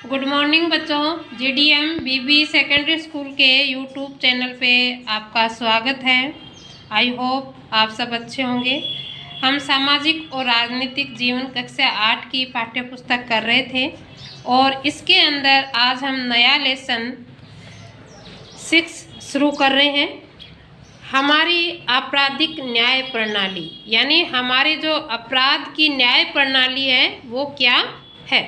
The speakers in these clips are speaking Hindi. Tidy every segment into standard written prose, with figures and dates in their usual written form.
गुड मॉर्निंग बच्चों। जीडीएम बीबी सेकेंडरी स्कूल के यूट्यूब चैनल पे आपका स्वागत है। आई होप आप सब अच्छे होंगे। हम सामाजिक और राजनीतिक जीवन कक्षा 8 की पाठ्य पुस्तक कर रहे थे और इसके अंदर आज हम नया लेसन 6 शुरू कर रहे हैं। हमारी आपराधिक न्याय प्रणाली, यानी हमारी जो अपराध की न्याय प्रणाली है वो क्या है।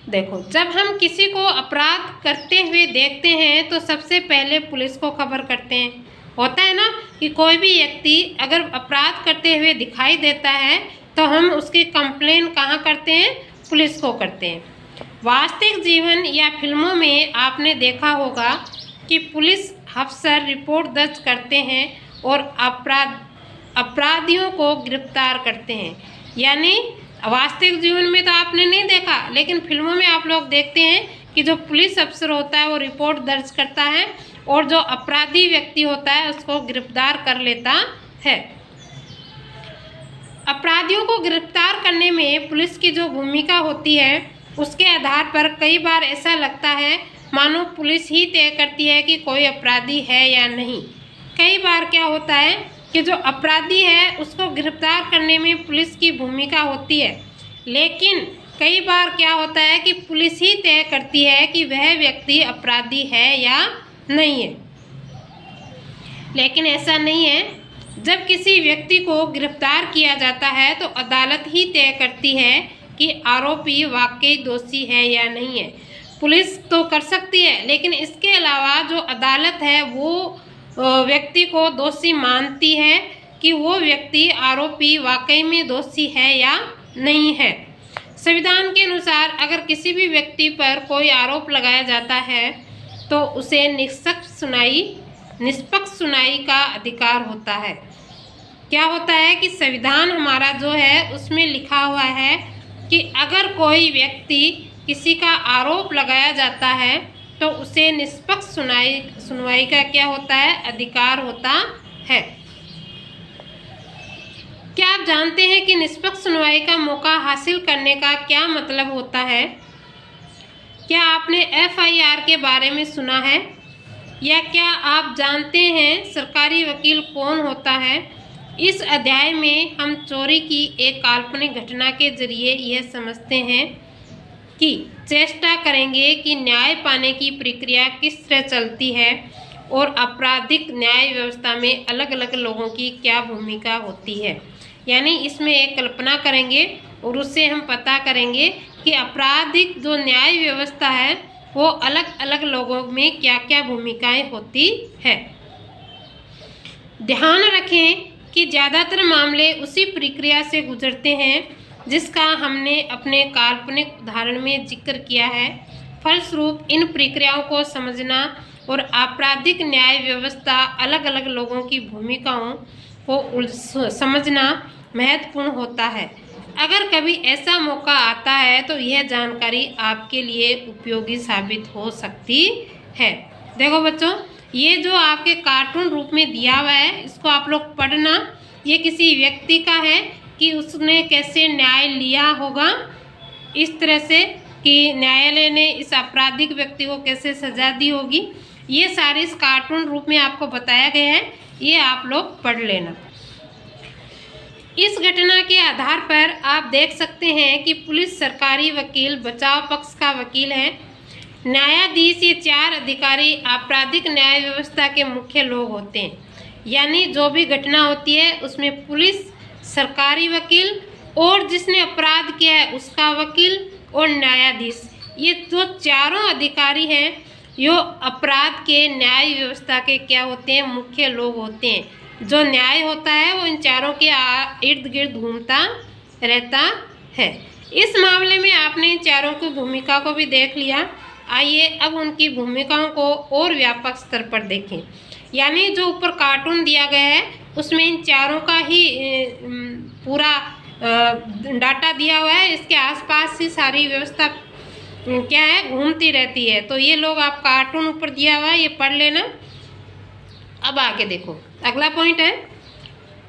देखो, जब हम किसी को अपराध करते हुए देखते हैं तो सबसे पहले पुलिस को खबर करते हैं। होता है ना कि कोई भी व्यक्ति अगर अपराध करते हुए दिखाई देता है तो हम उसकी कंप्लेन कहाँ करते हैं? पुलिस को करते हैं। वास्तविक जीवन या फिल्मों में आपने देखा होगा कि पुलिस अफसर रिपोर्ट दर्ज करते हैं और अपराधियों को गिरफ्तार करते हैं। यानी वास्तविक जीवन में तो आपने नहीं देखा, लेकिन फिल्मों में आप लोग देखते हैं कि जो पुलिस अफसर होता है वो रिपोर्ट दर्ज करता है और जो अपराधी व्यक्ति होता है उसको गिरफ्तार कर लेता है। अपराधियों को गिरफ्तार करने में पुलिस की जो भूमिका होती है उसके आधार पर कई बार ऐसा लगता है मानो पुलिस ही तय करती है कि कोई अपराधी है या नहीं। कई बार क्या होता है कि जो अपराधी है उसको गिरफ्तार करने में पुलिस की भूमिका होती है, लेकिन कई बार क्या होता है कि पुलिस ही तय करती है कि वह व्यक्ति अपराधी है या नहीं है। लेकिन ऐसा नहीं है। जब किसी व्यक्ति को गिरफ्तार किया जाता है तो अदालत ही तय करती है कि आरोपी वाकई दोषी है या नहीं है। पुलिस तो कर सकती है, लेकिन इसके अलावा जो अदालत है वो व्यक्ति को दोषी मानती है कि वो व्यक्ति आरोपी वाकई में दोषी है या नहीं है। संविधान के अनुसार अगर किसी भी व्यक्ति पर कोई आरोप लगाया जाता है तो उसे निष्पक्ष सुनाई का अधिकार होता है। क्या होता है कि संविधान हमारा जो है उसमें लिखा हुआ है कि अगर कोई व्यक्ति किसी का आरोप लगाया जाता है तो उसे निष्पक्ष सुनवाई का क्या होता है? अधिकार होता है। क्या आप जानते हैं कि निष्पक्ष सुनवाई का मौका हासिल करने का क्या मतलब होता है? क्या आपने एफआईआर के बारे में सुना है? या क्या आप जानते हैं सरकारी वकील कौन होता है? इस अध्याय में हम चोरी की एक काल्पनिक घटना के जरिए यह समझते हैं कि चेष्टा करेंगे कि न्याय पाने की प्रक्रिया किस तरह चलती है और आपराधिक न्याय व्यवस्था में अलग अलग लोगों की क्या भूमिका होती है। यानी इसमें एक कल्पना करेंगे और उससे हम पता करेंगे कि आपराधिक जो न्याय व्यवस्था है वो अलग अलग लोगों में क्या क्या भूमिकाएं होती है। ध्यान रखें कि ज़्यादातर मामले उसी प्रक्रिया से गुजरते हैं जिसका हमने अपने काल्पनिक उदाहरण में जिक्र किया है। फलस्वरूप इन प्रक्रियाओं को समझना और आपराधिक न्याय व्यवस्था अलग अलग लोगों की भूमिकाओं को समझना महत्वपूर्ण होता है। अगर कभी ऐसा मौका आता है तो यह जानकारी आपके लिए उपयोगी साबित हो सकती है। देखो बच्चों, ये जो आपके कार्टून रूप में दिया हुआ है इसको आप लोग पढ़ना। ये किसी व्यक्ति का है कि उसने कैसे न्याय लिया होगा, इस तरह से कि न्यायालय ने इस आपराधिक व्यक्ति को कैसे सजा दी होगी। ये सारे इस कार्टून रूप में आपको बताया गया है, ये आप लोग पढ़ लेना। इस घटना के आधार पर आप देख सकते हैं कि पुलिस, सरकारी वकील, बचाव पक्ष का वकील है, न्यायाधीश, ये 4 अधिकारी आपराधिक न्याय व्यवस्था के मुख्य लोग होते हैं। यानी जो भी घटना होती है उसमें पुलिस, सरकारी वकील और जिसने अपराध किया है उसका वकील और न्यायाधीश, ये जो चारों अधिकारी हैं यो अपराध के न्याय व्यवस्था के क्या होते हैं? मुख्य लोग होते हैं। जो न्याय होता है वो इन चारों के इर्द गिर्द घूमता रहता है। इस मामले में आपने इन चारों की भूमिका को भी देख लिया। आइए अब उनकी भूमिकाओं को और व्यापक स्तर पर देखें। यानी जो ऊपर कार्टून दिया गया है उसमें इन चारों का ही पूरा डाटा दिया हुआ है। इसके आसपास ही सारी व्यवस्था क्या है? घूमती रहती है। तो ये लोग आप कार्टून ऊपर दिया हुआ है, ये पढ़ लेना। अब आगे देखो, अगला पॉइंट है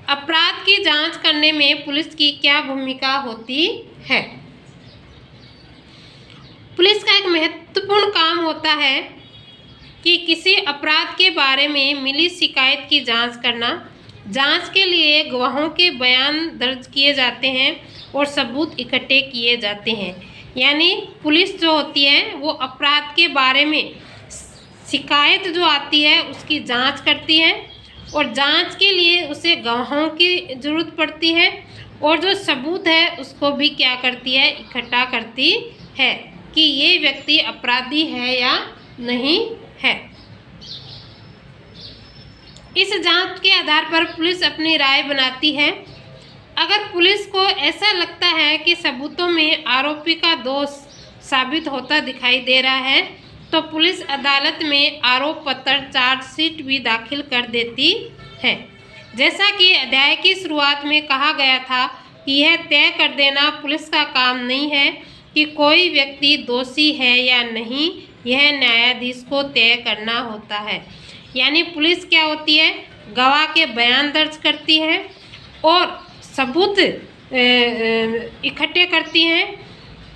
अपराध की जांच करने में पुलिस की क्या भूमिका होती है। महत्वपूर्ण काम होता है कि किसी अपराध के बारे में मिली शिकायत की जांच करना। जांच के लिए गवाहों के बयान दर्ज किए जाते हैं और सबूत इकट्ठे किए जाते हैं। यानी पुलिस जो होती है वो अपराध के बारे में शिकायत जो आती है उसकी जांच करती है और जांच के लिए उसे गवाहों की ज़रूरत पड़ती है और जो सबूत है उसको भी क्या करती है, इकट्ठा करती है कि ये व्यक्ति अपराधी है या नहीं है। इस जांच के आधार पर पुलिस अपनी राय बनाती है। अगर पुलिस को ऐसा लगता है कि सबूतों में आरोपी का दोष साबित होता दिखाई दे रहा है तो पुलिस अदालत में आरोप पत्र चार्जशीट भी दाखिल कर देती है। जैसा कि अध्याय की शुरुआत में कहा गया था कि यह तय कर देना पुलिस का काम नहीं है कि कोई व्यक्ति दोषी है या नहीं, यह न्यायाधीश को तय करना होता है। यानी पुलिस क्या होती है, गवाह के बयान दर्ज करती है और सबूत इकट्ठे करती हैं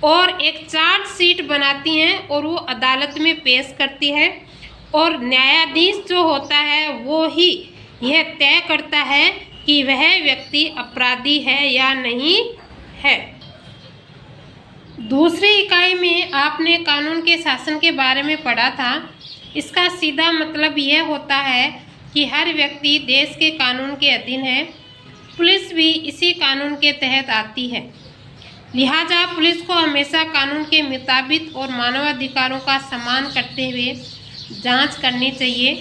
और एक चार्जशीट बनाती हैं और वो अदालत में पेश करती है और न्यायाधीश जो होता है वो ही यह तय करता है कि वह व्यक्ति अपराधी है या नहीं है। दूसरी इकाई में आपने कानून के शासन के बारे में पढ़ा था। इसका सीधा मतलब यह होता है कि हर व्यक्ति देश के कानून के अधीन है। पुलिस भी इसी कानून के तहत आती है। लिहाजा पुलिस को हमेशा कानून के मुताबिक और मानवाधिकारों का सम्मान करते हुए जांच करनी चाहिए।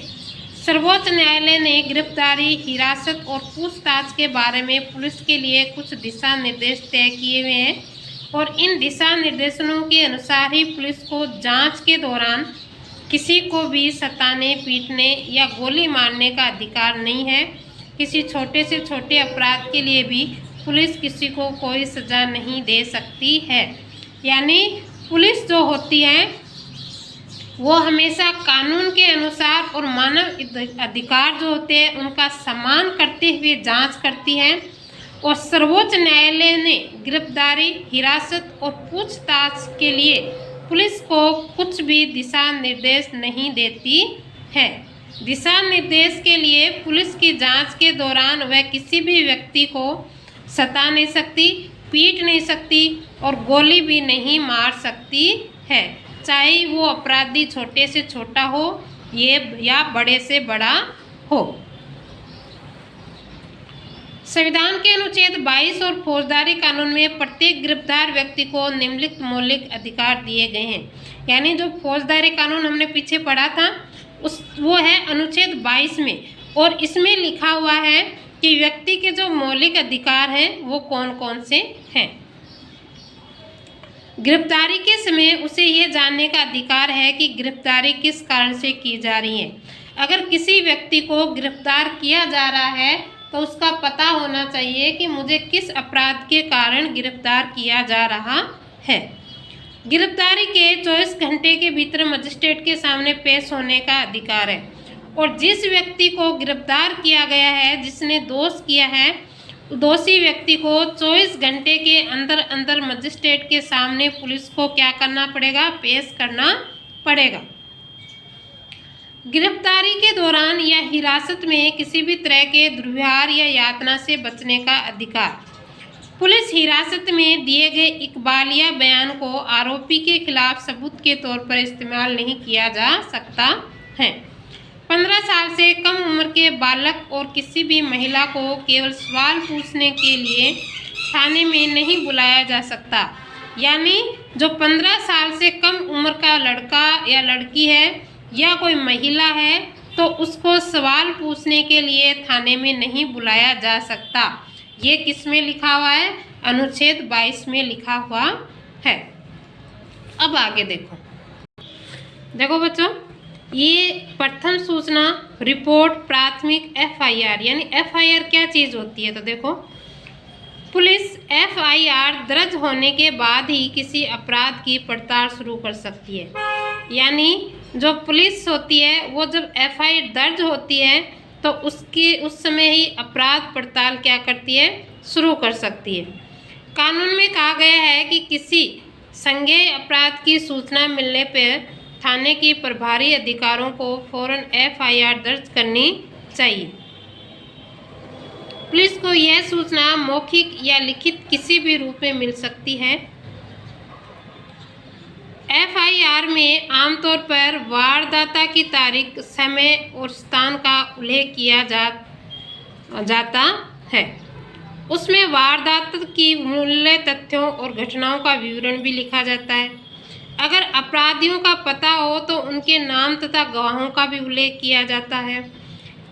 सर्वोच्च न्यायालय ने गिरफ्तारी, हिरासत और पूछताछ के बारे में पुलिस के लिए कुछ दिशा निर्देश तय किए हुए हैं और इन दिशा निर्देशों के अनुसार ही पुलिस को जांच के दौरान किसी को भी सताने, पीटने या गोली मारने का अधिकार नहीं है। किसी छोटे से छोटे अपराध के लिए भी पुलिस किसी को कोई सज़ा नहीं दे सकती है। यानी पुलिस जो होती है वो हमेशा कानून के अनुसार और मानव अधिकार जो होते हैं उनका सम्मान करते हुए जांच करती है और सर्वोच्च न्यायालय ने गिरफ्तारी, हिरासत और पूछताछ के लिए पुलिस को कुछ भी दिशा निर्देश नहीं देती है। दिशा निर्देश के लिए पुलिस की जांच के दौरान वह किसी भी व्यक्ति को सता नहीं सकती, पीट नहीं सकती और गोली भी नहीं मार सकती है, चाहे वो अपराधी छोटे से छोटा हो ये या बड़े से बड़ा हो। संविधान के अनुच्छेद 22 और फौजदारी कानून में प्रत्येक गिरफ्तार व्यक्ति को निम्नलिखित मौलिक अधिकार दिए गए हैं। यानी जो फौजदारी कानून हमने पीछे पढ़ा था वो है अनुच्छेद 22 में और इसमें लिखा हुआ है कि व्यक्ति के जो मौलिक अधिकार हैं वो कौन कौन से हैं। गिरफ्तारी के समय उसे ये जानने का अधिकार है कि गिरफ्तारी किस कारण से की जा रही है। अगर किसी व्यक्ति को गिरफ्तार किया जा रहा है तो उसका पता होना चाहिए कि मुझे किस अपराध के कारण गिरफ्तार किया जा रहा है। गिरफ्तारी के 24 घंटे के भीतर मजिस्ट्रेट के सामने पेश होने का अधिकार है और जिस व्यक्ति को गिरफ्तार किया गया है, जिसने दोष किया है, दोषी व्यक्ति को 24 घंटे के अंदर अंदर मजिस्ट्रेट के सामने पुलिस को क्या करना पड़ेगा, पेश करना पड़ेगा। गिरफ्तारी के दौरान या हिरासत में किसी भी तरह के दुर्व्यवहार या यातना से बचने का अधिकार। पुलिस हिरासत में दिए गए इकबालिया बयान को आरोपी के खिलाफ सबूत के तौर पर इस्तेमाल नहीं किया जा सकता है। 15 साल से कम उम्र के बालक और किसी भी महिला को केवल सवाल पूछने के लिए थाने में नहीं बुलाया जा सकता। यानी जो 15 साल से कम उम्र का लड़का या लड़की है या कोई महिला है तो उसको सवाल पूछने के लिए थाने में नहीं बुलाया जा सकता। ये किस में लिखा हुआ है? अनुच्छेद 22 में लिखा हुआ है। अब आगे देखो बच्चों, ये प्रथम सूचना रिपोर्ट प्राथमिक FIR, यानी FIR क्या चीज़ होती है? तो देखो, पुलिस FIR दर्ज होने के बाद ही किसी अपराध की पड़ताल शुरू कर सकती है। यानी जो पुलिस होती है वो जब FIR दर्ज होती है तो उस समय ही अपराध पड़ताल क्या करती है, शुरू कर सकती है। कानून में कहा गया है कि किसी संज्ञेय अपराध की सूचना मिलने पर थाने की प्रभारी अधिकारियों को फौरन FIR दर्ज करनी चाहिए। पुलिस को यह सूचना मौखिक या लिखित किसी भी रूप में मिल सकती है। FIR में आमतौर पर वारदात की तारीख, समय और स्थान का उल्लेख किया जाता है। उसमें वारदात की मूल्य तथ्यों और घटनाओं का विवरण भी लिखा जाता है। अगर अपराधियों का पता हो तो उनके नाम तथा गवाहों का भी उल्लेख किया जाता है।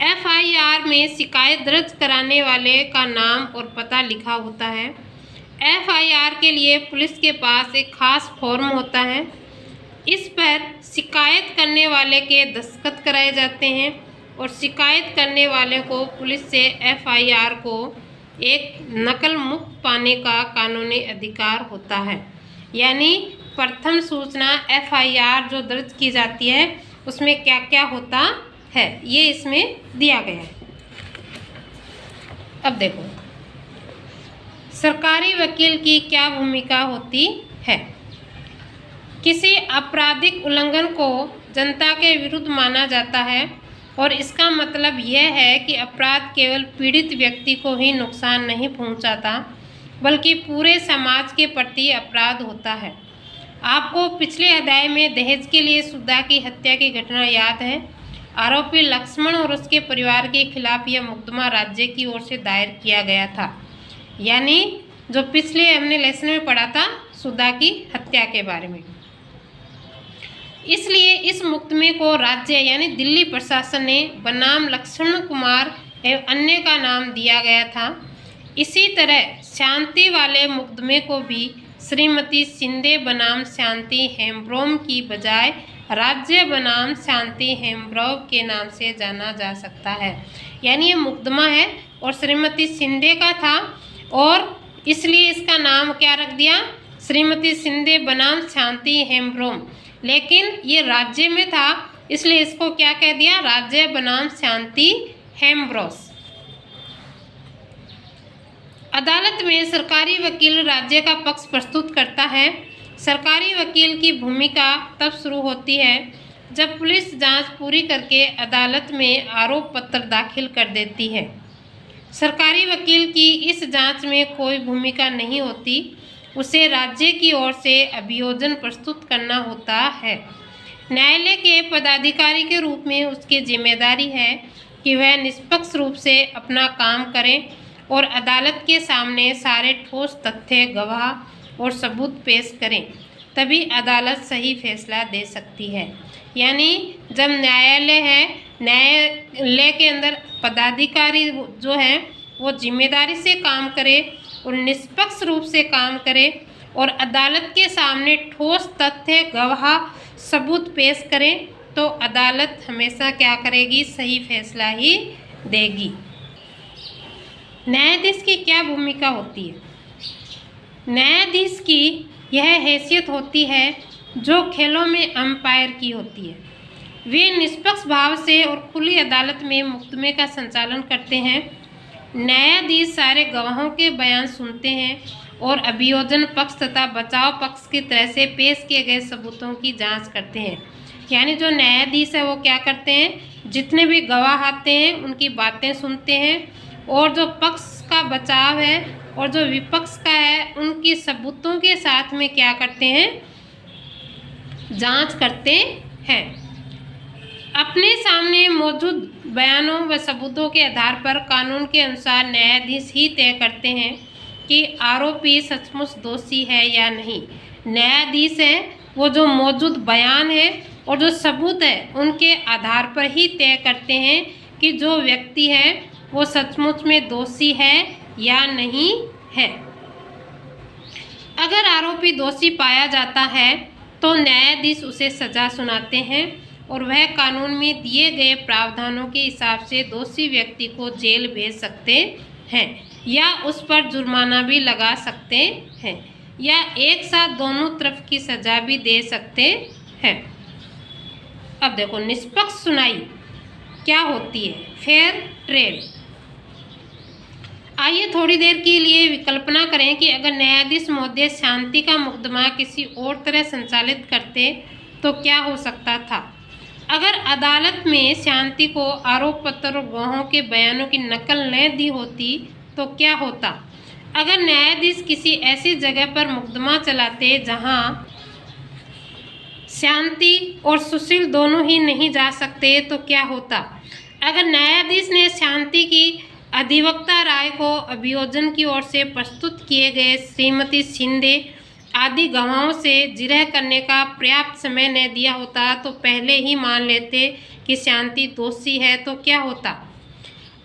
FIR में शिकायत दर्ज कराने वाले का नाम और पता लिखा होता है। FIR के लिए पुलिस के पास एक खास फॉर्म होता है। इस पर शिकायत करने वाले के दस्तखत कराए जाते हैं और शिकायत करने वाले को पुलिस से FIR को एक नकल मुक्त पाने का कानूनी अधिकार होता है। यानी प्रथम सूचना FIR जो दर्ज की जाती है उसमें क्या क्या होता है ये इसमें दिया गया है। अब देखो सरकारी वकील की क्या भूमिका होती है। किसी आपराधिक उल्लंघन को जनता के विरुद्ध माना जाता है और इसका मतलब यह है कि अपराध केवल पीड़ित व्यक्ति को ही नुकसान नहीं पहुंचाता बल्कि पूरे समाज के प्रति अपराध होता है। आपको पिछले अध्याय में दहेज के लिए सुधा की हत्या की घटना याद है। आरोपी लक्ष्मण और उसके परिवार के खिलाफ यह मुकदमा राज्य की ओर से दायर किया गया था। यानी जो पिछले हमने लेसन में पढ़ा था सुधा की हत्या के बारे में। इसलिए इस मुकदमे को राज्य यानी दिल्ली प्रशासन ने बनाम लक्ष्मण कुमार एवं अन्य का नाम दिया गया था। इसी तरह शांति वाले मुकदमे को भी श्रीमती शिंदे बनाम शांति हेम्ब्रोम की बजाय राज्य बनाम शांति हेम्ब्रोम के नाम से जाना जा सकता है। यानी ये मुकदमा है और श्रीमती शिंदे का था और इसलिए इसका नाम क्या रख दिया, श्रीमती शिंदे बनाम शांति हेम्ब्रोम। लेकिन ये राज्य में था इसलिए इसको क्या कह दिया, राज्य बनाम शांति हेम्ब्रोस। अदालत में सरकारी वकील राज्य का पक्ष प्रस्तुत करता है। सरकारी वकील की भूमिका तब शुरू होती है जब पुलिस जांच पूरी करके अदालत में आरोप पत्र दाखिल कर देती है। सरकारी वकील की इस जांच में कोई भूमिका नहीं होती, उसे राज्य की ओर से अभियोजन प्रस्तुत करना होता है। न्यायालय के पदाधिकारी के रूप में उसकी जिम्मेदारी है कि वह निष्पक्ष रूप से अपना काम करें और अदालत के सामने सारे ठोस तथ्य, गवाह और सबूत पेश करें, तभी अदालत सही फैसला दे सकती है। यानी जब न्यायालय है, न्यायालय के अंदर पदाधिकारी जो है वो जिम्मेदारी से काम करे और निष्पक्ष रूप से काम करे और अदालत के सामने ठोस तथ्य, गवाह, सबूत पेश करें तो अदालत हमेशा क्या करेगी, सही फैसला ही देगी। न्यायाधीश की क्या भूमिका होती है। न्यायाधीश की यह हैसियत होती है जो खेलों में अंपायर की होती है। वे निष्पक्ष भाव से और खुली अदालत में मुकदमे का संचालन करते हैं। न्यायाधीश सारे गवाहों के बयान सुनते हैं और अभियोजन पक्ष तथा बचाव पक्ष की तरह से पेश किए गए सबूतों की जांच करते हैं। यानी जो न्यायाधीश है वो क्या करते हैं, जितने भी गवाह आते हैं उनकी बातें सुनते हैं और जो पक्ष का बचाव है और जो विपक्ष का है उनकी सबूतों के साथ में क्या करते हैं, जांच करते हैं। अपने सामने मौजूद बयानों व सबूतों के आधार पर कानून के अनुसार न्यायाधीश ही तय करते हैं कि आरोपी सचमुच दोषी है या नहीं। न्यायाधीश है वो जो मौजूद बयान है और जो सबूत है उनके आधार पर ही तय करते हैं कि जो व्यक्ति है वो सचमुच में दोषी है या नहीं है। अगर आरोपी दोषी पाया जाता है तो न्यायाधीश उसे सजा सुनाते हैं और वह कानून में दिए गए प्रावधानों के हिसाब से दोषी व्यक्ति को जेल भेज सकते हैं या उस पर जुर्माना भी लगा सकते हैं या एक साथ दोनों तरफ की सजा भी दे सकते हैं। अब देखो निष्पक्ष सुनाई क्या होती है, फेयर ट्रेड। आइए थोड़ी देर के लिए विकल्पना करें कि अगर न्यायाधीश महोदय शांति का मुकदमा किसी और तरह संचालित करते तो क्या हो सकता था? अगर अदालत में शांति को आरोप पत्र और गवाहों के बयानों की नकल न दी होती तो क्या होता? अगर न्यायाधीश किसी ऐसी जगह पर मुकदमा चलाते जहां शांति और सुशील दोनों ही नहीं जा सकते तो क्या होता? अगर न्यायाधीश ने शांति की अधिवक्ता राय को अभियोजन की ओर से प्रस्तुत किए गए श्रीमती शिंदे आदि गवाहों से जिरह करने का पर्याप्त समय न दिया होता तो पहले ही मान लेते कि शांति दोषी है तो क्या होता?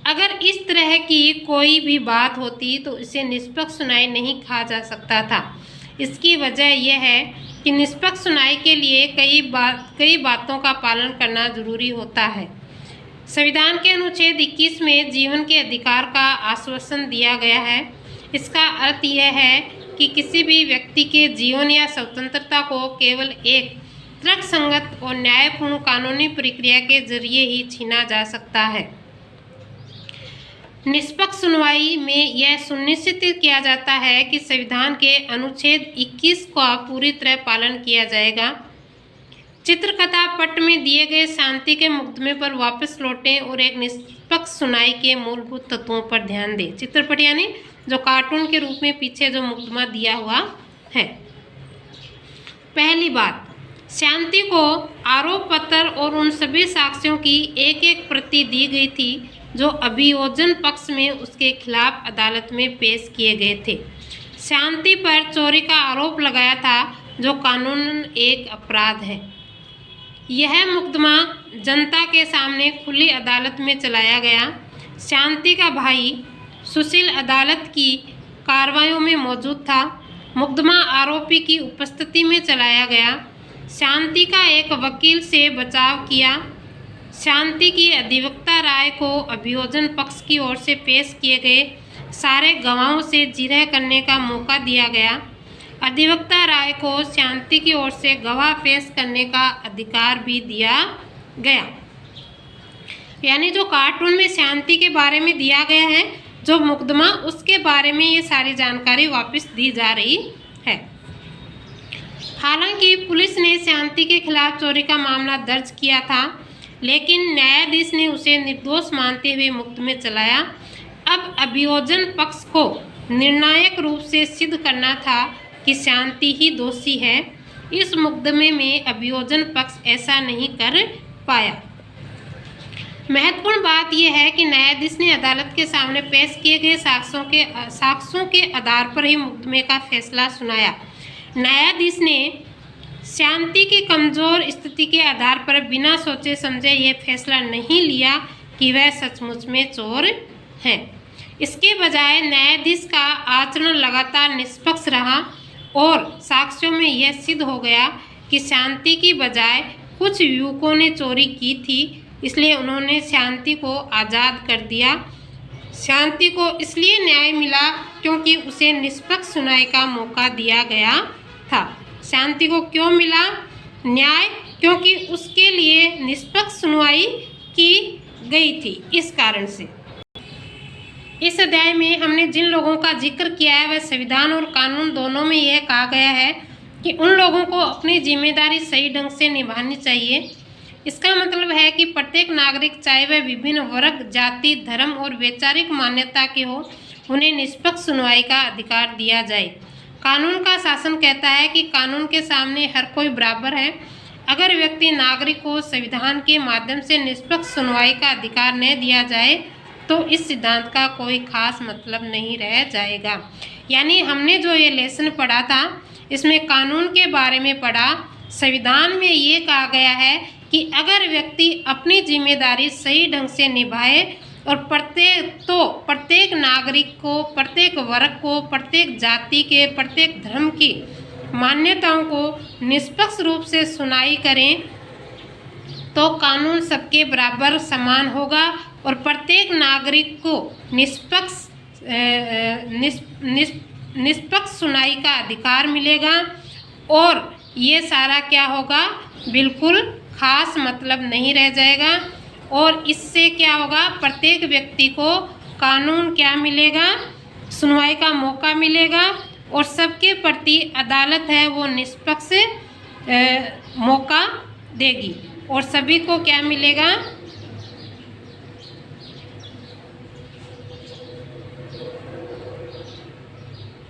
अगर इस तरह की कोई भी बात होती तो इसे निष्पक्ष सुनवाई नहीं कहा जा सकता था। इसकी वजह यह है कि निष्पक्ष सुनवाई के लिए कई बातों का पालन करना जरूरी होता है। संविधान के अनुच्छेद 21 में जीवन के अधिकार का आश्वासन दिया गया है। इसका अर्थ यह है कि किसी भी व्यक्ति के जीवन या स्वतंत्रता को केवल एक तर्कसंगत और न्यायपूर्ण कानूनी प्रक्रिया के जरिए ही छीना जा सकता है। निष्पक्ष सुनवाई में यह सुनिश्चित किया जाता है कि संविधान के अनुच्छेद 21 का पूरी तरह पालन किया जाएगा। चित्रकथा पट में दिए गए शांति के मुकदमे पर वापस लौटें और एक निष्पक्ष सुनवाई के मूलभूत तत्वों पर ध्यान दें। चित्रपट यानी जो कार्टून के रूप में पीछे जो मुकदमा दिया हुआ है। पहली बात, शांति को आरोप पत्र और उन सभी साक्ष्यों की एक एक प्रति दी गई थी जो अभियोजन पक्ष में उसके खिलाफ अदालत में पेश किए गए थे। शांति पर चोरी का आरोप लगाया था जो कानूनन एक अपराध है। यह मुकदमा जनता के सामने खुली अदालत में चलाया गया। शांति का भाई सुशील अदालत की कार्रवाइयों में मौजूद था। मुकदमा आरोपी की उपस्थिति में चलाया गया। शांति का एक वकील से बचाव किया। शांति की अधिवक्ता राय को अभियोजन पक्ष की ओर से पेश किए गए सारे गवाहों से जिरह करने का मौका दिया गया। अधिवक्ता राय को शांति की ओर से गवाह पेश करने का अधिकार भी दिया गया। यानी जो कार्टून में शांति के बारे में दिया गया है, जो मुकदमा, उसके बारे में ये सारी जानकारी वापस दी जा रही है। हालांकि पुलिस ने शांति के खिलाफ चोरी का मामला दर्ज किया था, लेकिन न्यायाधीश ने उसे निर्दोष मानते हुए मुकदमे चलाया। अब अभियोजन पक्ष को निर्णायक रूप से सिद्ध करना था कि शांति ही दोषी है। इस मुकदमे में अभियोजन पक्ष ऐसा नहीं कर पाया। महत्वपूर्ण बात यह है कि न्यायाधीश ने अदालत के सामने पेश किए गए साक्ष्यों के आधार पर ही मुकदमे का फैसला सुनाया। न्यायाधीश ने शांति की कमजोर स्थिति के आधार पर बिना सोचे समझे यह फैसला नहीं लिया कि वह सचमुच में चोर है। इसके बजाय न्यायाधीश का आचरण लगातार निष्पक्ष रहा और साक्ष्यों में यह सिद्ध हो गया कि शांति की बजाय कुछ युवकों ने चोरी की थी, इसलिए उन्होंने शांति को आज़ाद कर दिया। शांति को इसलिए न्याय मिला क्योंकि उसे निष्पक्ष सुनवाई का मौका दिया गया था। शांति को क्यों मिला न्याय? क्योंकि उसके लिए निष्पक्ष सुनवाई की गई थी। इस कारण से इस अध्याय में हमने जिन लोगों का जिक्र किया है वह संविधान और कानून दोनों में यह कहा गया है कि उन लोगों को अपनी जिम्मेदारी सही ढंग से निभानी चाहिए। इसका मतलब है कि प्रत्येक नागरिक, चाहे वह विभिन्न वर्ग, जाति, धर्म और वैचारिक मान्यता के हो, उन्हें निष्पक्ष सुनवाई का अधिकार दिया जाए। कानून का शासन कहता है कि कानून के सामने हर कोई बराबर है। अगर व्यक्ति नागरिक को संविधान के माध्यम से निष्पक्ष सुनवाई का अधिकार न दिया जाए तो इस सिद्धांत का कोई खास मतलब नहीं रह जाएगा। यानी हमने जो ये लेसन पढ़ा था इसमें कानून के बारे में पढ़ा। संविधान में ये कहा गया है कि अगर व्यक्ति अपनी जिम्मेदारी सही ढंग से निभाए और प्रत्येक नागरिक को, प्रत्येक वर्ग को, प्रत्येक जाति के, प्रत्येक धर्म की मान्यताओं को निष्पक्ष रूप से सुनवाई करें तो कानून सबके बराबर समान होगा और प्रत्येक नागरिक को निष्पक्ष सुनवाई का अधिकार मिलेगा। और ये सारा क्या होगा, बिल्कुल खास मतलब नहीं रह जाएगा। और इससे क्या होगा, प्रत्येक व्यक्ति को कानून क्या मिलेगा, सुनवाई का मौका मिलेगा और सबके प्रति अदालत है वो निष्पक्ष मौका देगी और सभी को क्या मिलेगा,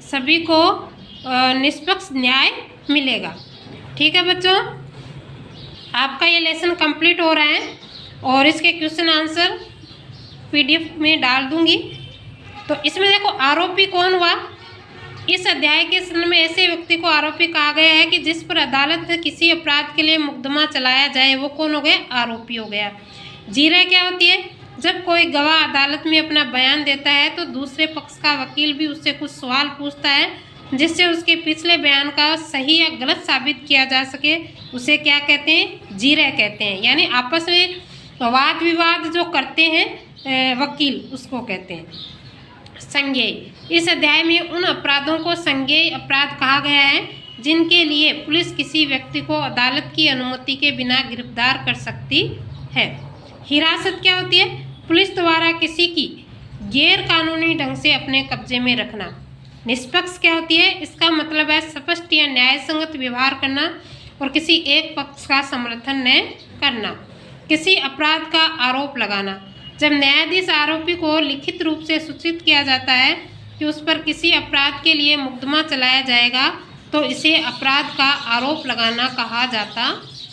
सभी को निष्पक्ष न्याय मिलेगा। ठीक है बच्चों, आपका ये लेसन कंप्लीट हो रहा है और इसके क्वेश्चन आंसर पीडीएफ में डाल दूंगी। तो इसमें देखो आरोपी कौन हुआ, इस अध्याय के संदर्भ में ऐसे व्यक्ति को आरोपी कहा गया है कि जिस पर अदालत में किसी अपराध के लिए मुकदमा चलाया जाए, वो कौन हो गया, आरोपी हो गया। जीरा क्या होती है, जब कोई गवाह अदालत में अपना बयान देता है तो दूसरे पक्ष का वकील भी उससे कुछ सवाल पूछता है जिससे उसके पिछले बयान का सही या गलत साबित किया जा सके, उसे क्या कहते हैं, जीरा कहते हैं। यानी आपस में वाद विवाद जो करते हैं वकील, उसको कहते हैं। संज्ञेय, इस अध्याय में उन अपराधों को संज्ञेय अपराध कहा गया है जिनके लिए पुलिस किसी व्यक्ति को अदालत की अनुमति के बिना गिरफ्तार कर सकती है। हिरासत क्या होती है, पुलिस द्वारा किसी की गैर कानूनी ढंग से अपने कब्जे में रखना। निष्पक्ष क्या होती है, इसका मतलब है स्पष्ट या न्याय संगत व्यवहार करना और किसी एक पक्ष का समर्थन न करना। किसी अपराध का आरोप लगाना, जब न्यायाधीश आरोपी को लिखित रूप से सूचित किया जाता है कि उस पर किसी अपराध के लिए मुकदमा चलाया जाएगा तो इसे अपराध का आरोप लगाना कहा जाता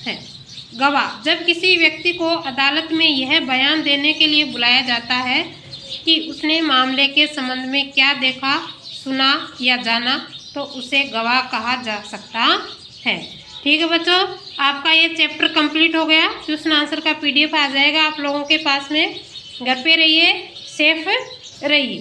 है। गवाह, जब किसी व्यक्ति को अदालत में यह बयान देने के लिए बुलाया जाता है कि उसने मामले के संबंध में क्या देखा, सुना या जाना, तो उसे गवाह कहा जा सकता है। ठीक है बच्चों, आपका ये चैप्टर कंप्लीट हो गया। क्वेश्चन आंसर का पीडीएफ आ जाएगा आप लोगों के पास में। घर पे रहिए, सेफ रहिए।